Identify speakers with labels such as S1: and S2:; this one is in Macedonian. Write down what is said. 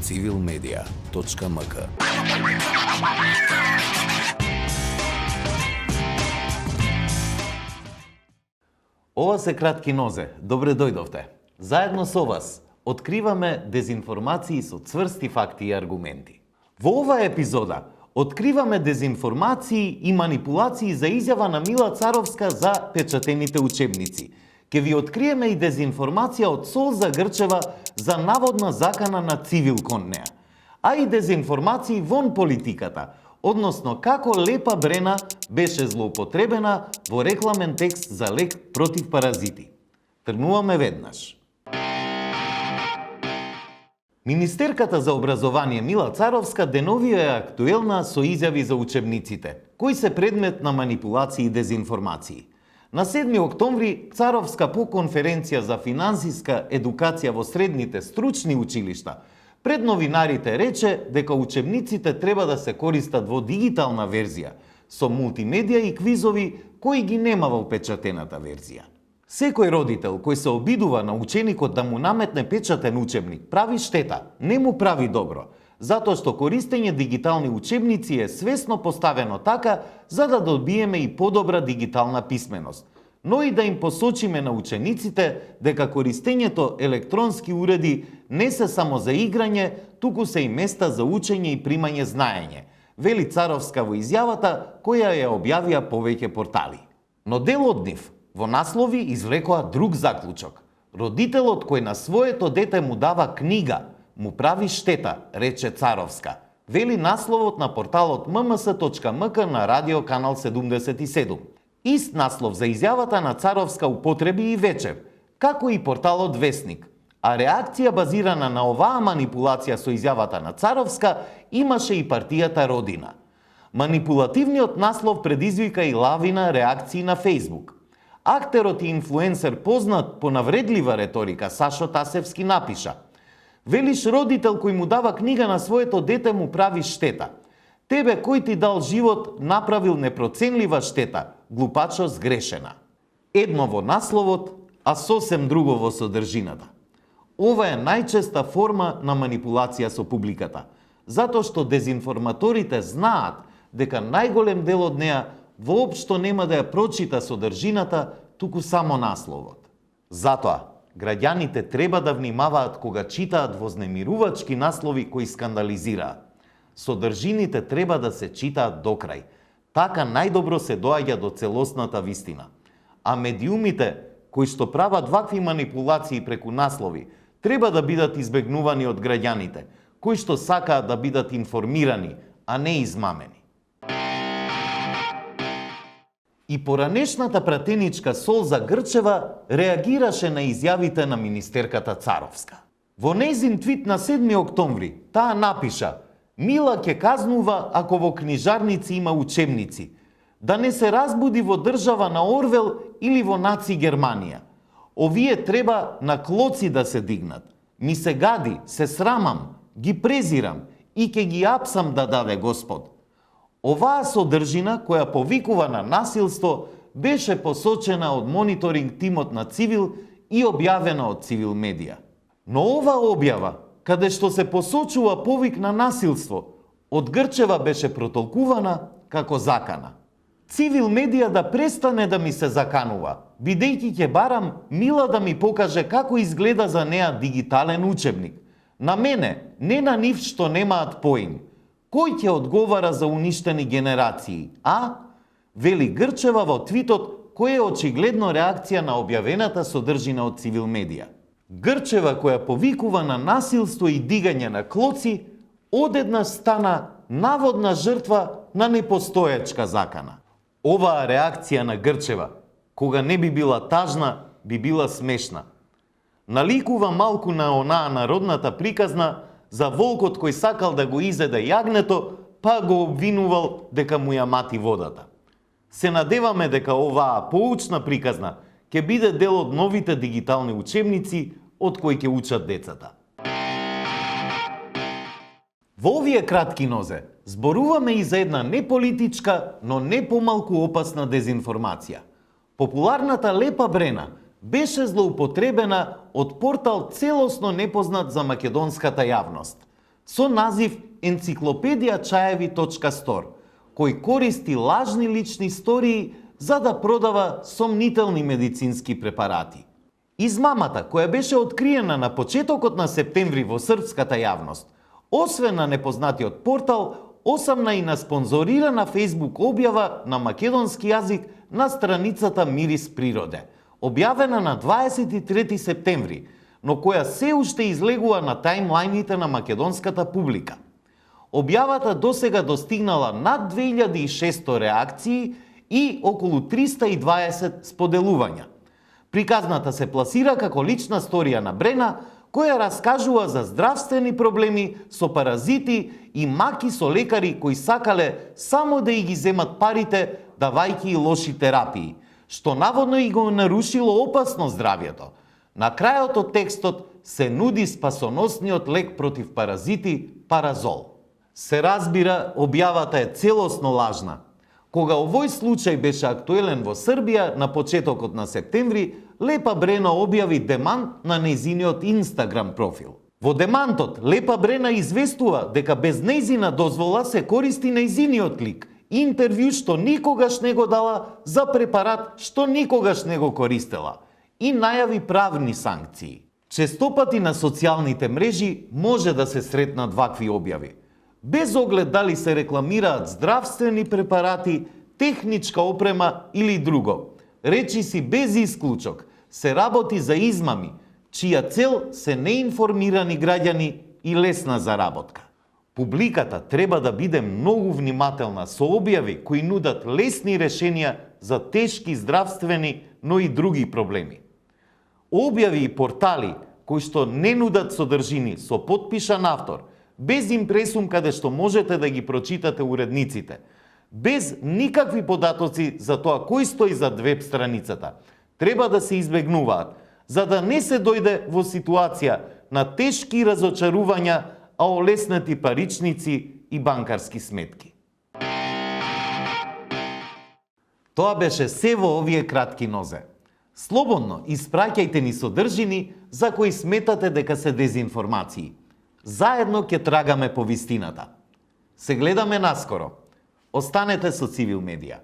S1: civilmedia.mk.
S2: Ова се кратки нозе. Добре дојдовте. Заедно со вас откриваме дезинформации со цврсти факти и аргументи. Во оваа епизода откриваме дезинформации и манипулации за изјава на Мила Царовска за печатените учебници. Ке ви откриеме и дезинформација од Солза Грчева за наводна закана на цивил кон неа. А и дезинформации вон политиката, односно како Лепа Брена беше злоупотребена во рекламен текст за лек против паразити. Тргнуваме веднаш. Министерката за образование Мила Царовска денови е актуелна со изјави за учебниците, кои се предмет на манипулации и дезинформации. На 7 октомври Царовска по конференција за финансиска едукација во средните стручни училишта пред новинарите рече дека учебниците треба да се користат во дигитална верзија, со мултимедија и квизови кои ги нема во печатената верзија. Секој родител кој се обидува на ученикот да му наметне печатен учебник прави штета, не му прави добро, затоа што користење дигитални учебници е свесно поставено така за да добиеме и подобра дигитална писменост, но и да им посочиме на учениците дека користењето електронски уреди не се само за играње, туку се и места за учење и примање знаење, вели Царовска во изјавата која ја објавија повеќе портали. Но дел од нив во наслови извлекоа друг заклучок. Родителот кој на своето дете му дава книга, му прави штета, рече Царовска. Вели насловот на порталот mms.mk на радио канал 77. Ист наслов за изјавата на Царовска употреби и вечер, како и порталот Весник. А реакција базирана на оваа манипулација со изјавата на Царовска имаше и партијата Родина. Манипулативниот наслов предизвика и лавина реакции на Фејсбук. Актерот и инфлуенсер познат по навредлива реторика Сашо Тасевски напиша: велиш родител кој му дава книга на своето дете му прави штета. Тебе кој ти дал живот направил непроценлива штета, глупачо сгрешена. Едно во насловот, а сосем друго во содржината. Ова е најчеста форма на манипулација со публиката, затоа што дезинформаторите знаат дека најголем дел од неа воопшто нема да ја прочита содржината, туку само насловот. Затоа, граѓаните треба да внимаваат кога читаат вознемирувачки наслови кои скандализираат. Содржините треба да се читаат до крај. Така најдобро се доаѓа до целосната вистина. А медиумите кои што прават вакви манипулации преку наслови треба да бидат избегнувани од граѓаните, кои што сакаат да бидат информирани, а не измамени. И поранешната пратеничка Солза Грчева реагираше на изјавите на министерката Царовска. Во нејзин твит на 7 октомври таа напиша: Мила ќе казнува ако во книжарници има учебници, да не се разбуди во држава на Орвел или во наци Германија. Овие треба на клоци да се дигнат. Ми се гади, се срамам, ги презирам и ќе ги апсам да даде Господ. Оваа содржина која повикува на насилство беше посочена од мониторинг тимот на Цивил и објавена од Цивил медија. Но оваа објава, каде што се посочува повик на насилство, од Грчева беше протолкувана како закана. Цивил медија да престане да ми се заканува, бидејќи ќе барам Мила да ми покаже како изгледа за неа дигитален учебник. На мене, не на нив што немаат поим. Кој ќе одговара за уништени генерации, а? Вели Грчева во твитот, кој е очигледно реакција на објавената содржина од Цивил медија. Грчева која повикува на насилство и дигање на клоци, одеднаш стана наводна жртва на непостоечка закана. Оваа реакција на Грчева, кога не би била тажна, би била смешна. Наликува малку на онаа народната приказна за волкот кој сакал да го изеде јагнето, па го обвинувал дека му ја мати водата. Се надеваме дека оваа поучна приказна ќе биде дел од новите дигитални учебници од кои ќе учат децата. Во овие кратки нозе зборуваме и за една неполитичка, но не помалку опасна дезинформација. Популарната Лепа Брена беше злоупотребена од портал целосно непознат за македонската јавност. со назив енциклопедија.чаеви.стор, кој користи лажни лични истории за да продава сомнителни медицински препарати. Измамата, која беше откриена на почетокот на септември во српската јавност, освен на непознатиот портал, осамна и на спонзорирана Facebook објава на македонски јазик на страницата Мирис природе, објавена на 23 септември, но која се уште излегува на тајмлајните на македонската публика. Објавата досега достигнала над 2600 реакции и околу 320 споделувања. Приказната се пласира како лична сторија на Брена, која раскажува за здравствени проблеми со паразити и маки со лекари кои сакале само да ги земат парите давајќи лоши терапии, што наводно и го нарушило опасно здравјето. На крајот од текстот се нуди спасоносниот лек против паразити Паразол. Се разбира, објавата е целосно лажна. Кога овој случај беше актуелен во Србија на почетокот на септември, Лепа Брена објави демант на нејзиниот Инстаграм профил. Во демантот, Лепа Брена известува дека без нејзина дозвола се користи нејзиниот лик, интервју што никогаш не го дала за препарат што никогаш не го користела, и најави правни санкции. Честопати на социјалните мрежи може да се сретнат вакви објави. Без оглед дали се рекламираат здравствени препарати, техничка опрема или друго. Речиси без исклучок, се работи за измами, чија цел се неинформирани граѓани и лесна заработка. Публиката треба да биде многу внимателна со објави кои нудат лесни решенија за тешки здравствени, но и други проблеми. Објави и портали кои што не нудат содржини со потпишан автор, без импресум каде што можете да ги прочитате уредниците, без никакви податоци за тоа кој стои зад веб страницата, треба да се избегнуваат, за да не се дојде во ситуација на тешки разочарувања, а олеснати паричници и банкарски сметки. Тоа беше се во овие кратки нозе. Слободно испраќајте ни содржини за кои сметате дека се дезинформации. Заедно ќе трагаме по вистината. Се гледаме наскоро. Останете со Цивил Медија.